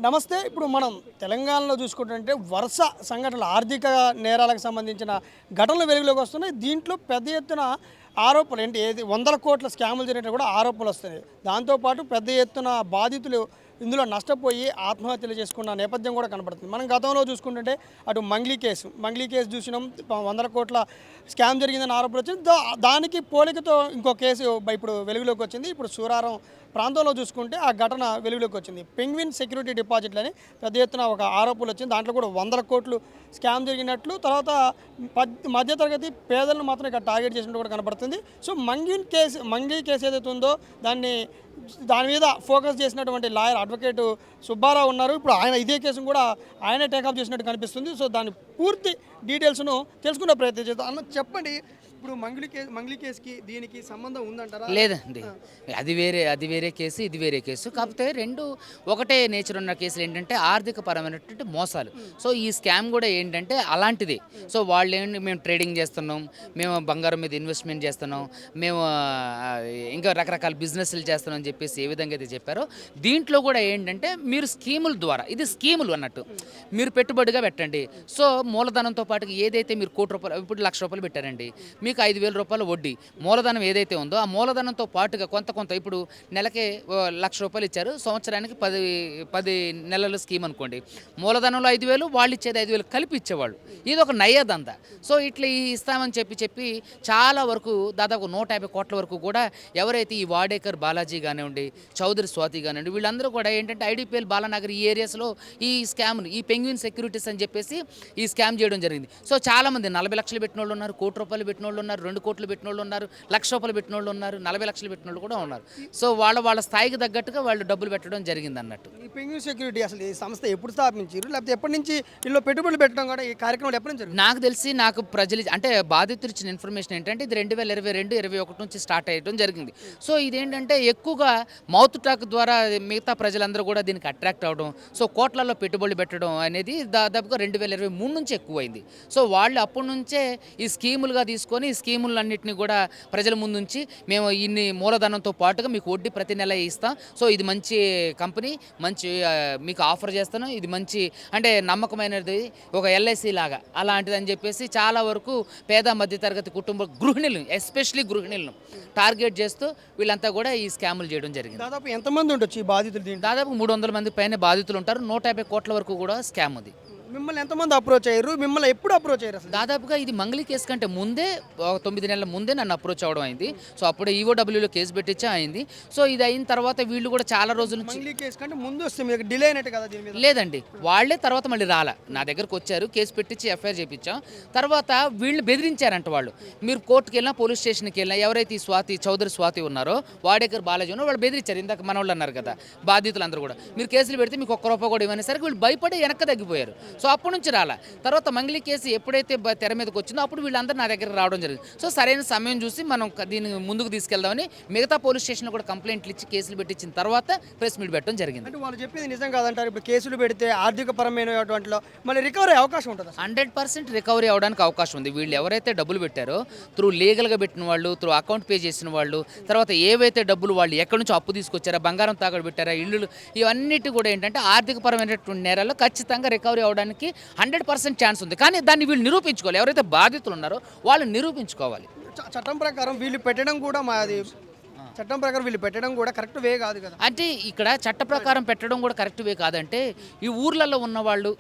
నమస్తే. ఇప్పుడు మనం తెలంగాణలో చూసుకుంటుంటే వరుస సంఘటనలు ఆర్థిక నేరాలకు సంబంధించిన ఘటనలు వెలుగులోకి వస్తున్నాయి. దీంట్లో పెద్ద ఎత్తున ఆరోపణలు ఏంటి ఏది వందల కోట్ల స్కాములు జరిగినట్టు కూడా ఆరోపణలు వస్తున్నాయి. దాంతోపాటు పెద్ద ఎత్తున బాధితులు ఇందులో నష్టపోయి ఆత్మహత్యలు చేసుకున్న నేపథ్యం కూడా కనబడుతుంది. మనం గతంలో చూసుకుంటుంటే అటు మంగ్లీ కేసు చూసినాం. వందల కోట్ల స్కామ్ జరిగిందని ఆరోపణలు వచ్చింది. దానికి పోలికతో ఇంకో కేసు ఇప్పుడు వెలుగులోకి వచ్చింది. ఇప్పుడు సూరారం ప్రాంతంలో చూసుకుంటే ఆ ఘటన వెలుగులోకి వచ్చింది. పెంగ్విన్ సెక్యూరిటీ డిపాజిట్లని పెద్ద ఎత్తున ఒక ఆరోపణలు వచ్చింది. దాంట్లో కూడా వందల కోట్లు స్కామ్ జరిగినట్లు, తర్వాత మధ్యతరగతి పేదలను మాత్రం ఇక్కడ టార్గెట్ చేసినట్టు కూడా కనబడుతుంది. సో మంగ్లీ కేసు ఏదైతే ఉందో దాని మీద ఫోకస్ చేసినటువంటి లాయర్ అడ్వకేట్ సుబ్బారావు ఉన్నారు. ఇప్పుడు ఆయన ఇదే కేసును కూడా ఆయనే టేకప్ చేసినట్టు కనిపిస్తుంది. సో దాని పూర్తి డీటెయిల్స్ను తెలుసుకునే ప్రయత్నం చేద్దాం. అన్న చెప్పండి, ఇప్పుడు మంగ్లీ కేసుకి దీనికి సంబంధం ఉందంటారా? లేదండి, అది వేరే కేసు, ఇది వేరే కేసు. కాకపోతే రెండు ఒకటే నేచర్ ఉన్న కేసులు ఏంటంటే ఆర్థిక పరమైనటువంటి మోసాలు. సో ఈ స్కామ్ కూడా ఏంటంటే అలాంటిదే. సో వాళ్ళు ఏంటి, మేము ట్రేడింగ్ చేస్తున్నాం, మేము బంగారం మీద ఇన్వెస్ట్మెంట్ చేస్తున్నాం, మేము ఇంకా రకరకాల బిజినెస్లు చేస్తున్నాం అని చెప్పేసి ఏ విధంగా అయితే చెప్పారో, దీంట్లో కూడా ఏంటంటే మీరు స్కీముల ద్వారా, ఇది స్కీములు అన్నట్టు, మీరు పెట్టుబడిగా పెట్టండి. సో మూలధనంతో పాటు ఏదైతే మీరు ₹1,00,000 ఇప్పుడు ₹1,00,000 పెట్టారండి, మీకు ₹5,000 వడ్డీ. మూలధనం ఏదైతే ఉందో ఆ మూలధనంతో పాటుగా కొంత ఇప్పుడు నెలకే ₹1,00,000 ఇచ్చారు, సంవత్సరానికి 10 నెలల స్కీమ్ అనుకోండి. మూలధనంలో 5,000, వాళ్ళు ఇచ్చేది 5,000 కలిపి ఇచ్చేవాళ్ళు. ఇది ఒక నయ్యదంతా. సో ఇట్లా ఇస్తామని చెప్పి చాలా వరకు దాదాపు 150 కోట్ల వరకు కూడా ఎవరైతే ఈ వాడేకర్ బాలాజీ కానివ్వండి, చౌదరి స్వాతి కానివ్వండి, వీళ్ళందరూ కూడా ఏంటంటే ఐడిపిఎల్ బాలానగర్ ఈ ఏరియాస్లో ఈ స్కామ్ను, ఈ పెంగ్విన్ సెక్యూరిటీస్ అని చెప్పేసి ఈ స్కామ్ చేయడం జరిగింది. సో చాలామంది 40 లక్షలు పెట్టిన వాళ్ళు ఉన్నారు, ₹1,00,000 పెట్టిన వాళ్ళు ఉన్నారు, 2 కోట్లు పెట్టిన వాళ్ళు ఉన్నారు, ₹1,00,000 పెట్టిన వాళ్ళు ఉన్నారు, 40 లక్షలు పెట్టిన వాళ్ళు కూడా ఉన్నారు. సో వాళ్ళ స్థాయికి తగ్గట్టుగా వాళ్ళు డబ్బులు పెట్టడం జరిగింది అన్నట్టు. ఈ పెంగ్విన్ సెక్యూరిటీ అసలు ఈ సంస్థ ఎప్పుడు స్థాపించారు, లేకపోతే ఎప్పటి నుంచి ఇందులో పెట్టుబడులు పెట్టడం కూడా ఈ కార్యక్రమం ఎప్పటి నుంచి? నాకు తెలిసి ప్రజలు అంటే బాధితులు ఇచ్చిన ఇన్ఫర్మేషన్ ఏంటంటే ఇది 2022-21 నుంచి స్టార్ట్ అయ్యడం జరిగింది. సో ఇదేంటంటే ఎక్కువగా మౌత్ టాక్ ద్వారా మిగతా ప్రజలందరూ కూడా దీనికి అట్రాక్ట్ అవ్వడం, సో కోట్లలో పెట్టుబడులు పెట్టడం అనేది దాదాపుగా 2023 నుంచి ఎక్కువైంది. సో వాళ్ళు అప్పటి నుంచే ఈ స్కీములుగా తీసుకొని ఈ స్కీములన్నింటినీ కూడా ప్రజల ముందుంచి మేము ఇన్ని మూలధనంతో పాటుగా మీకు వడ్డీ ప్రతి నెల ఇస్తాం, సో ఇది మంచి కంపెనీ, మంచి మీకు ఆఫర్ చేస్తాను, ఇది మంచి అంటే నమ్మకమైనది, ఒక ఎల్ఐసి లాగా అలాంటిది అని చెప్పేసి చాలా వరకు పేద మధ్యతరగతి కుటుంబ గృహిణులను, ఎస్పెషలీ గృహిణులను టార్గెట్ చేస్తూ వీళ్ళంతా కూడా ఈ స్కాములు చేయడం జరిగింది. దాదాపు ఎంతమంది ఉండొచ్చు ఈ బాధితులు? దాదాపు 300 మంది పైన బాధితులు ఉంటారు. 150 కోట్ల వరకు కూడా స్కామ్ ఉంది. మిమ్మల్ని ఎంతమంది అప్రోచ్ అయ్యారు? మిమ్మల్ని ఎప్పుడు అప్రోచ్ అయ్యారు? అసలు దాదాపుగా ఇది మంగ్లీ కేసు కంటే ముందే 9 నెలల ముందే నన్ను అప్రోచ్ అవ్వడం అయింది. సో అప్పుడే ఈఓడబ్ల్యూలో కేసు పెట్టించా అయింది. సో ఇది అయిన తర్వాత వీళ్ళు కూడా చాలా రోజుల నుంచి మంగ్లీ కేసు కంటే ముందు వస్తే మీకు డిలే అయినట్టు కదా దీని మీద? లేదండి, వాళ్ళే తర్వాత మళ్ళీ నా దగ్గరకు వచ్చారు, కేసు పెట్టించి ఎఫ్ఐఆర్ చేయించాం. తర్వాత వీళ్ళని బెదిరించారంట. వాళ్ళు మీరు కోర్టుకి వెళ్ళినా, పోలీస్ స్టేషన్కి వెళ్ళినా, ఎవరైతే ఈ చౌదరి స్వాతి ఉన్నారో, వాడేకర్ బాలాజీ ఉన్నారో, వాళ్ళు బెదిరించారు. ఇందాక మన వాళ్ళు అన్నారు కదా బాధితులందరూ కూడా, మీరు కేసులు పెడితే మీకు ₹1 కూడా ఇవ్వనేసరికి వీళ్ళు భయపడి వెనక్కి తగ్గిపోయారు. సో అప్పటి నుంచి తర్వాత మంగ్లీ కేసు ఎప్పుడైతే తెర మీదకి వచ్చిందో అప్పుడు వీళ్ళందరూ నా దగ్గర రావడం జరిగింది. సో సరైన సమయం చూసి మనం దీన్ని ముందుకు తీసుకెళ్దామని మిగతా పోలీస్ స్టేషన్లో కూడా కంప్లైంట్లు ఇచ్చి కేసులు పెట్టించిన తర్వాత ప్రెస్ మీట్ పెట్టడం జరిగింది. అంటే వాళ్ళు చెప్పింది నిజం కాదంటారు? ఇప్పుడు కేసులు పెడితే ఆర్థిక పరమైనటువంటిలో మళ్ళీ రికవరీ అవకాశం ఉంటుంది? 100% రికవరీ అవడానికి అవకాశం ఉంది. వీళ్ళు ఎవరైతే డబ్బులు పెట్టారో త్రూ లీగల్గా పెట్టిన వాళ్ళు, త్రూ అకౌంట్ పే చేసిన వాళ్ళు, తర్వాత ఏవైతే డబ్బులు వాళ్ళు ఎక్కడి నుంచి అప్పు తీసుకొచ్చారా, బంగారం తాకట్టు పెట్టారా, ఇళ్ళు, ఇవన్నిటి కూడా ఏంటంటే ఆర్థిక పరమైనటువంటి నేరాల్లో ఖచ్చితంగా రికవరీ అవడానికి 100% ఛాన్స్ ఉంది. కానీ దాన్ని వీళ్ళు నిరూపించుకోవాలి. ఎవరైతే బాధితులు ఉన్నారో వాళ్ళు నిరూపించుకోవాలి. చట్టం ప్రకారం వీళ్ళు పెట్టడం కూడా కరెక్ట్ వే కాదు కదా? అంటే ఇక్కడ చట్ట ప్రకారం పెట్టడం కూడా కరెక్ట్ వే కాదంటే, ఈ ఊర్లలో ఉన్న వాళ్ళు,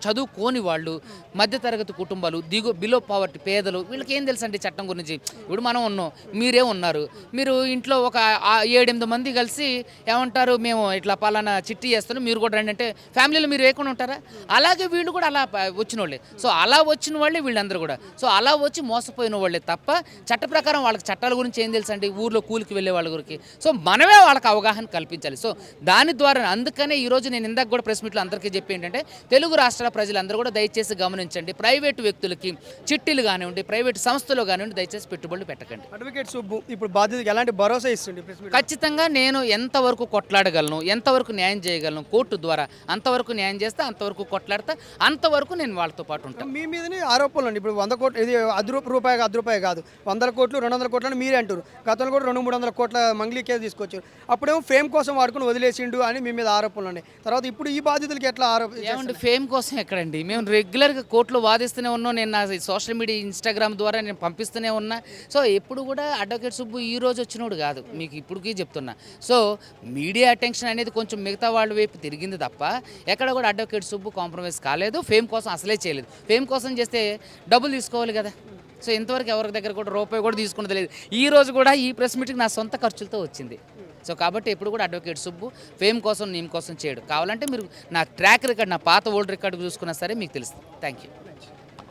చదువుకోని వాళ్ళు, మధ్యతరగతి కుటుంబాలు, బిలో పావర్టీ పేదలు, వీళ్ళకి ఏం తెలుసు అండి చట్టం గురించి? ఇప్పుడు మనం ఉన్నాం, మీరే ఉన్నారు, మీరు ఇంట్లో ఒక 7-8 మంది కలిసి ఏమంటారు, మేము ఇట్లా పలానా చిట్టి చేస్తాను, మీరు కూడా రండి అంటే ఫ్యామిలీలో మీరు వేయకుండా ఉంటారా? అలాగే వీళ్ళు కూడా అలా వచ్చిన వాళ్ళే. సో అలా వచ్చిన వాళ్ళే వీళ్ళందరూ కూడా. సో అలా వచ్చి మోసపోయిన వాళ్ళే తప్ప చట్ట ప్రకారం వాళ్ళకి చట్టాల గురించి ఏం తెలుసు అండి? ఊర్లో కూలికి వెళ్ళే వాళ్ళ గురికి. సో మనమే వాళ్ళకి అవగాహన కల్పించాలి. సో దాని ద్వారా అందుకనే ఈరోజు నేను ఇందాక కూడా ప్రెస్ మీట్లో అందరికీ చెప్పి ఏంటంటే, తెలుగు రాష్ట్రాల ప్రజలందరూ కూడా దయచేసి గమనించండి, ప్రైవేటు వ్యక్తులకి చిట్టీలు కానివ్వండి, ప్రైవేటు సంస్థలు కానివ్వండి, దయచేసి పెట్టుబడులు పెట్టకండి. అడ్వకేట్ సుబ్బు ఇప్పుడు బాధ్యతకి ఎలాంటి భరోసా ఇస్తుంది? ఖచ్చితంగా నేను ఎంతవరకు కొట్లాడగలను, ఎంతవరకు న్యాయం చేయగలను కోర్టు ద్వారా, అంతవరకు న్యాయం చేస్తే, అంతవరకు కొట్లాడతా, అంతవరకు నేను వాళ్ళతో పాటు ఉంటాను. మీ మీదనే ఆరోపణలు అండి. ఇప్పుడు 100 కోట్లు, ఇది ₹10 కాదు, ₹100 కోట్లు, 200 కోట్లు అని మీరే అంటారు. గతంలో కూడా 2 300 కోట్ల మంగ్లీ కేసు తీసుకొచ్చారు. అప్పుడేమో ఫేమ్ కోసం వాడుకుని వదిలేసిండు అని మీ మీద ఆరోపణలు ఉన్నాయి. తర్వాత ఇప్పుడు ఈ బాధితులకి ఎట్లా ఏమంటే ఫేమ్ కోసం ఎక్కడండి, మేము రెగ్యులర్గా కోర్టులో వాదిస్తూనే ఉన్నాం. నేను నా సోషల్ మీడియా ఇన్స్టాగ్రామ్ ద్వారా నేను పంపిస్తూనే ఉన్నా. సో ఎప్పుడు కూడా అడ్వకేట్ సుబ్బు ఈ రోజు వచ్చినోడు కాదు, మీకు ఇప్పటికీ చెప్తున్నా. సో మీడియా అటెన్షన్ అనేది కొంచెం మిగతా వాళ్ళ వైపు తిరిగింది తప్ప ఎక్కడ కూడా అడ్వకేట్ సుబ్బు కాంప్రమైజ్ కాలేదు. ఫేమ్ కోసం అసలే చేయలేదు. ఫేమ్ కోసం చేస్తే డబ్బులు తీసుకోవాలి కదా. సో ఇంతవరకు ఎవరి దగ్గర కూడా రూపాయి కూడా తీసుకున్నది లేదు. ఈ రోజు కూడా ఈ ప్రెస్ మీట్కి నా సొంత ఖర్చులతో వచ్చింది. సో కాబట్టి ఎప్పుడు కూడా అడ్వకేట్ సుబ్బు ఫేమ్ కోసం నేమ్ కోసం చేయడు. కావాలంటే మీరు నా ట్రాక్ రికార్డ్, నా పాత ఓల్డ్ రికార్డు చూసుకున్నా సరే మీకు తెలుస్తుంది. Thank you.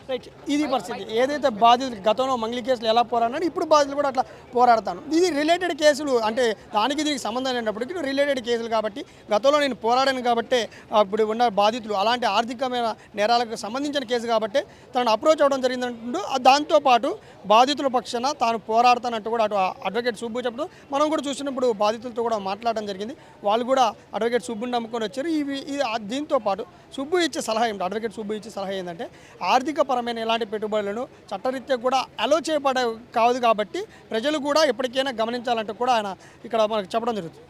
రైట్, ఇది పరిస్థితి. ఏదైతే బాధితులు గతంలో మంగ్లీ కేసులు ఎలా పోరాడినాడు, ఇప్పుడు బాధితులు కూడా అట్లా పోరాడతాను. ఇది రిలేటెడ్ కేసులు, అంటే దానికి దీనికి సంబంధం లేనప్పటికీ రిలేటెడ్ కేసులు కాబట్టి, గతంలో నేను పోరాడాను కాబట్టి అప్పుడు ఉన్న బాధితులు అలాంటి ఆర్థికమైన నేరాలకు సంబంధించిన కేసు కాబట్టి తనను అప్రోచ్ అవ్వడం జరిగిందంటూ, దాంతోపాటు బాధితుల పక్షాన తాను పోరాడతానంటూ కూడా అటు అడ్వకేట్ సుబ్బు చెప్పడం మనం కూడా చూసినప్పుడు బాధితులతో కూడా మాట్లాడడం జరిగింది. వాళ్ళు కూడా అడ్వకేట్ సుబ్బుని నమ్ముకొని వచ్చారు. దీంతో పాటు సుబ్బు ఇచ్చే సలహా ఏంటి, అడ్వకేట్ సుబ్బు ఇచ్చే సలహా ఏంటంటే ఆర్థిక పరమైన ఎలాంటి పెట్టుబడులను చట్టరీత్యా కూడా అలో చేయబడే కాదు కాబట్టి ప్రజలు కూడా ఎప్పటికైనా గమనించాలంటూ కూడా ఆయన ఇక్కడ మనకు చెప్పడం జరుగుతుంది.